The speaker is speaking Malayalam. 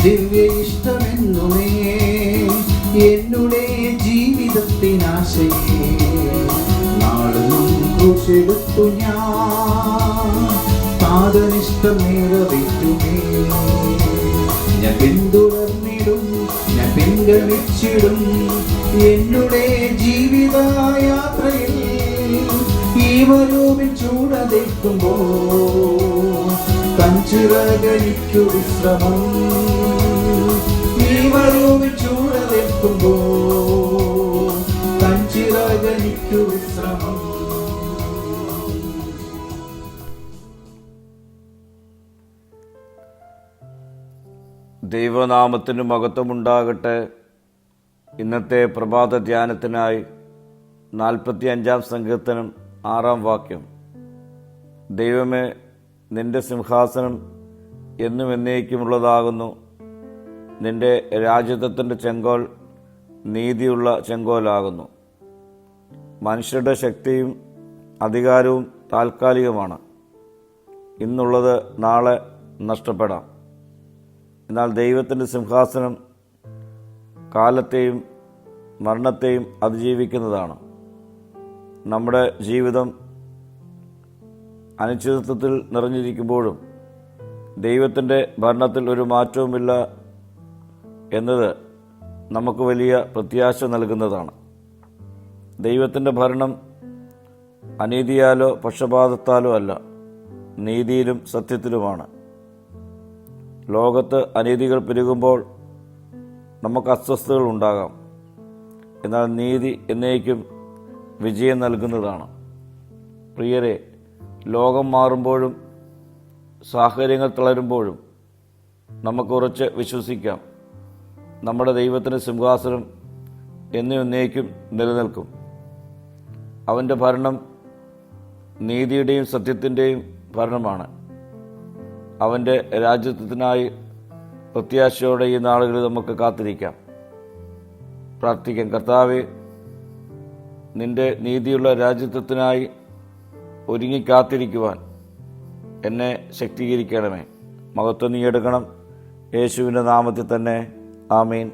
ദിവ്യ ഇഷ്ടമെന്നുമേ എന്നുടെ ജീവിതത്തിനാശയേ. നാളും ക്രൂശെടുത്തു ഞാൻ താതനിഷ്ടം നിറവേറ്റുമേ. ഞാൻ പിന്തുടർന്നിടും, ഞാൻ പിൻഗമിച്ചിടും എന്നുടെ ജീവിതയാത്രയിൽ. ഈ വരൂപിൽ ചൂടതേക്കുമ്പോ തഞ്ചിറകനിക്കു വിശ്രമം. ഈ വരൂപിൽ ചൂടതേക്കുമ്പോ തഞ്ചിറകനിക്കു വിശ്രമം. ദൈവനാമത്തിന് മഹത്വമുണ്ടാകട്ടെ. ഇന്നത്തെ പ്രഭാത ധ്യാനത്തിനായി 45-ാം സങ്കീർത്തനം 6-ാം വാക്യം. ദൈവമേ, നിന്റെ സിംഹാസനം എന്നും എന്നേക്കുമുള്ളതാകുന്നു. നിന്റെ രാജത്വത്തിൻ്റെ ചെങ്കോൽ നീതിയുള്ള ചെങ്കോലാകുന്നു. മനുഷ്യരുടെ ശക്തിയും അധികാരവും താൽക്കാലികമാണ്. ഇന്നുള്ളത് നാളെ നഷ്ടപ്പെടാം. എന്നാൽ ദൈവത്തിൻ്റെ സിംഹാസനം കാലത്തെയും മരണത്തെയും അതിജീവിക്കുന്നതാണ്. നമ്മുടെ ജീവിതം അനിശ്ചിതത്വത്തിൽ നിറഞ്ഞിരിക്കുമ്പോഴും ദൈവത്തിൻ്റെ ഭരണത്തിൽ ഒരു മാറ്റവുമില്ല എന്നത് നമുക്ക് വലിയ പ്രത്യാശ നൽകുന്നതാണ്. ദൈവത്തിൻ്റെ ഭരണം അനീതിയാലോ പക്ഷപാതത്താലോ അല്ല, നീതിയിലും സത്യത്തിലുമാണ്. ലോകത്ത് അനീതികൾ പെരുകുമ്പോൾ നമുക്ക് അസ്വസ്ഥതകൾ ഉണ്ടാകാം. എന്നാൽ നീതി എന്നേക്കും വിജയം നൽകുന്നതാണ്. പ്രിയരെ, ലോകം മാറുമ്പോഴും സാഹചര്യങ്ങൾ തളരുമ്പോഴും നമുക്ക് ഉറച്ച് വിശ്വസിക്കാം, നമ്മുടെ ദൈവത്തിൻ്റെ സിംഹാസനം എന്നേക്കും നിലനിൽക്കും. അവൻ്റെ ഭരണം നീതിയുടെയും സത്യത്തിൻ്റെയും ഭരണമാണ്. അവൻ്റെ രാജ്യത്വത്തിനായി പ്രത്യാശയോടെ ഈ നാളുകളിൽ നമുക്ക് കാത്തിരിക്കാം, പ്രാർത്ഥിക്കാം. കർത്താവേ, നിന്റെ നീതിയുള്ള രാജ്യത്വത്തിനായി ഒരുങ്ങി കാത്തിരിക്കുവാൻ എന്നെ ശക്തീകരിക്കണമേ. മഹത്വം നീ എടുക്കണം. യേശുവിൻ്റെ നാമത്തിൽ തന്നെ. ആമീൻ.